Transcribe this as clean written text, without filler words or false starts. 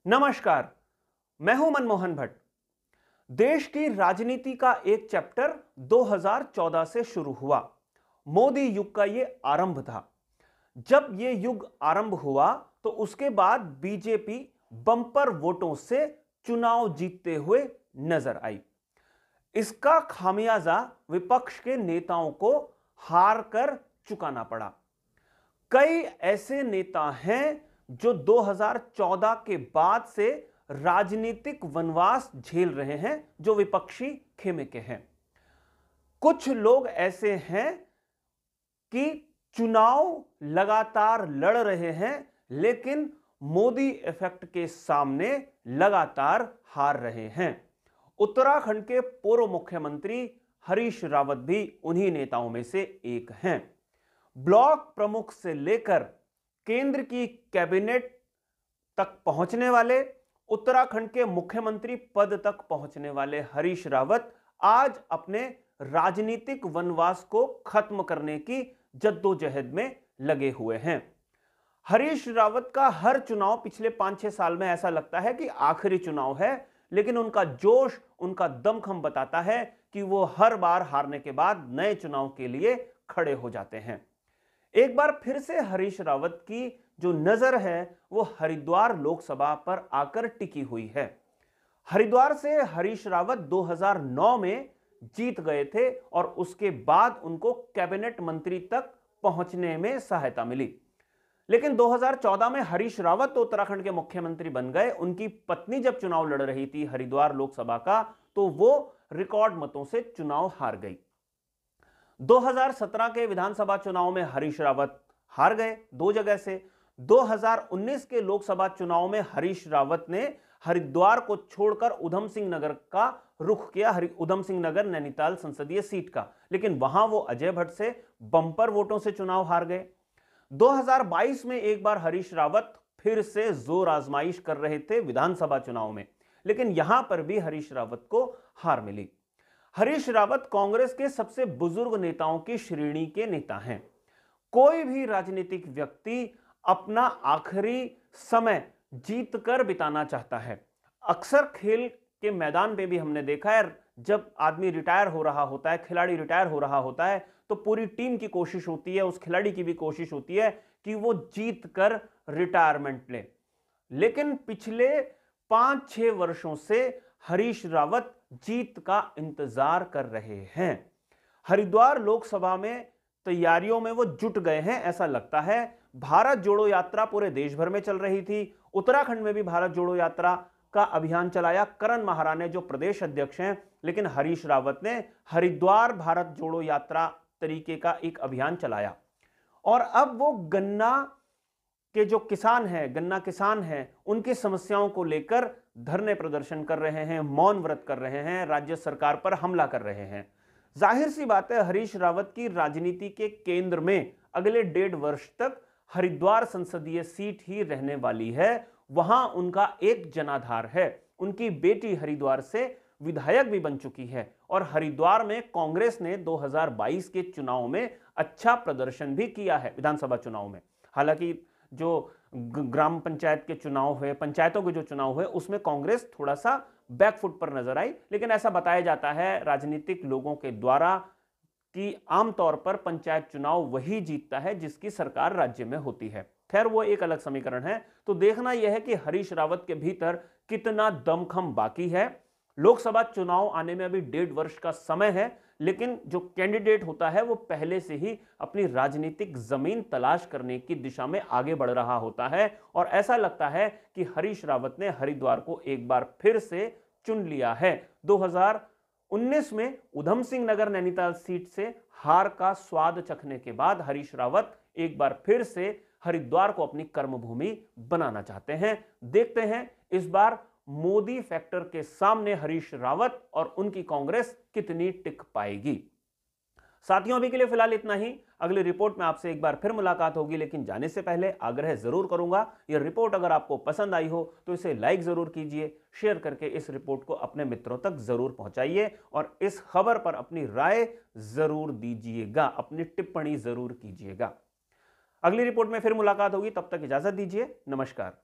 नमस्कार, मैं हूं मनमोहन भट्ट। देश की राजनीति का एक चैप्टर 2014 से शुरू हुआ। मोदी युग का यह आरंभ था। जब यह युग आरंभ हुआ तो उसके बाद बीजेपी बम्पर वोटों से चुनाव जीतते हुए नजर आई। इसका खामियाजा विपक्ष के नेताओं को हार कर चुकाना पड़ा। कई ऐसे नेता हैं जो 2014 के बाद से राजनीतिक वनवास झेल रहे हैं, जो विपक्षी खेमे के हैं। कुछ लोग ऐसे हैं कि चुनाव लगातार लड़ रहे हैं, लेकिन मोदी इफेक्ट के सामने लगातार हार रहे हैं। उत्तराखंड के पूर्व मुख्यमंत्री हरीश रावत भी उन्हीं नेताओं में से एक हैं। ब्लॉक प्रमुख से लेकर केंद्र की कैबिनेट तक पहुंचने वाले, उत्तराखंड के मुख्यमंत्री पद तक पहुंचने वाले हरीश रावत आज अपने राजनीतिक वनवास को खत्म करने की जद्दोजहद में लगे हुए हैं। हरीश रावत का हर चुनाव पिछले 5-6 साल में ऐसा लगता है कि आखिरी चुनाव है, लेकिन उनका जोश, उनका दमखम बताता है कि वो हर बार हारने के बाद नए चुनाव के लिए खड़े हो जाते हैं। एक बार फिर से हरीश रावत की जो नजर है वो हरिद्वार लोकसभा पर आकर टिकी हुई है। हरिद्वार से हरीश रावत 2009 में जीत गए थे और उसके बाद उनको कैबिनेट मंत्री तक पहुंचने में सहायता मिली। लेकिन 2014 में हरीश रावत तो उत्तराखंड के मुख्यमंत्री बन गए। उनकी पत्नी जब चुनाव लड़ रही थी हरिद्वार लोकसभा का, तो वो रिकॉर्ड मतों से चुनाव हार गई। 2017 के विधानसभा चुनाव में हरीश रावत हार गए 2 जगह से। 2019 के लोकसभा चुनाव में हरीश रावत ने हरिद्वार को छोड़कर उधम सिंह नगर का रुख किया, उधम सिंह नगर नैनीताल संसदीय सीट का, लेकिन वहां वो अजय भट्ट से बंपर वोटों से चुनाव हार गए। 2022 में एक बार हरीश रावत फिर से जोर आजमाइश कर रहे थे विधानसभा चुनाव में, लेकिन यहां पर भी हरीश रावत को हार मिली। हरीश रावत कांग्रेस के सबसे बुजुर्ग नेताओं की श्रेणी के नेता हैं। कोई भी राजनीतिक व्यक्ति अपना आखिरी समय जीतकर बिताना चाहता है। अक्सर खेल के मैदान पे भी हमने देखा है, जब आदमी रिटायर हो रहा होता है, खिलाड़ी रिटायर हो रहा होता है, तो पूरी टीम की कोशिश होती है, उस खिलाड़ी की भी कोशिश होती है कि वो जीत कर रिटायरमेंट ले। लेकिन पिछले 5-6 वर्षों से हरीश रावत जीत का इंतजार कर रहे हैं। हरिद्वार लोकसभा में तैयारियों में वो जुट गए हैं, ऐसा लगता है। भारत जोड़ो यात्रा पूरे देश भर में चल रही थी। उत्तराखंड में भी भारत जोड़ो यात्रा का अभियान चलाया करण माहरा ने, जो प्रदेश अध्यक्ष हैं, लेकिन हरीश रावत ने हरिद्वार भारत जोड़ो यात्रा तरीके का एक अभियान चलाया। और अब वो गन्ना के जो किसान हैं, गन्ना किसान हैं, उनकी समस्याओं को लेकर धरने प्रदर्शन कर रहे हैं, मौन व्रत कर रहे हैं, राज्य सरकार पर हमला कर रहे हैं। जाहिर सी बात है, हरीश रावत की राजनीति के केंद्र में अगले 1.5 वर्ष तक हरिद्वार संसदीय सीट ही रहने वाली है। वहां उनका एक जनाधार है। उनकी बेटी हरिद्वार से विधायक भी बन चुकी है और हरिद्वार में कांग्रेस ने 2022 के चुनाव में अच्छा प्रदर्शन भी किया है, विधानसभा चुनाव में। हालांकि जो ग्राम पंचायत के चुनाव हुए, पंचायतों के जो चुनाव हुए, उसमें कांग्रेस थोड़ा सा बैकफुट पर नजर आई। लेकिन ऐसा बताया जाता है राजनीतिक लोगों के द्वारा कि आमतौर पर पंचायत चुनाव वही जीतता है जिसकी सरकार राज्य में होती है। खैर, वो एक अलग समीकरण है। तो देखना यह है कि हरीश रावत के भीतर कितना दमखम बाकी है। लोकसभा चुनाव आने में अभी 1.5 वर्ष का समय है, लेकिन जो कैंडिडेट होता है वो पहले से ही अपनी राजनीतिक जमीन तलाश करने की दिशा में आगे बढ़ रहा होता है। और ऐसा लगता है कि हरीश रावत ने हरिद्वार को एक बार फिर से चुन लिया है। 2019 में उधम सिंह नगर नैनीताल सीट से हार का स्वाद चखने के बाद हरीश रावत एक बार फिर से हरिद्वार को अपनी कर्मभूमि बनाना चाहते हैं। देखते हैं इस बार मोदी फैक्टर के सामने हरीश रावत और उनकी कांग्रेस कितनी टिक पाएगी। साथियों, अभी के लिए फिलहाल इतना ही। अगली रिपोर्ट में आपसे एक बार फिर मुलाकात होगी, लेकिन जाने से पहले आग्रह जरूर करूंगा, यह रिपोर्ट अगर आपको पसंद आई हो तो इसे लाइक जरूर कीजिए, शेयर करके इस रिपोर्ट को अपने मित्रों तक जरूर पहुंचाइए और इस खबर पर अपनी राय जरूर दीजिएगा, अपनी टिप्पणी जरूर कीजिएगा। अगली रिपोर्ट में फिर मुलाकात होगी, तब तक इजाजत दीजिए। नमस्कार।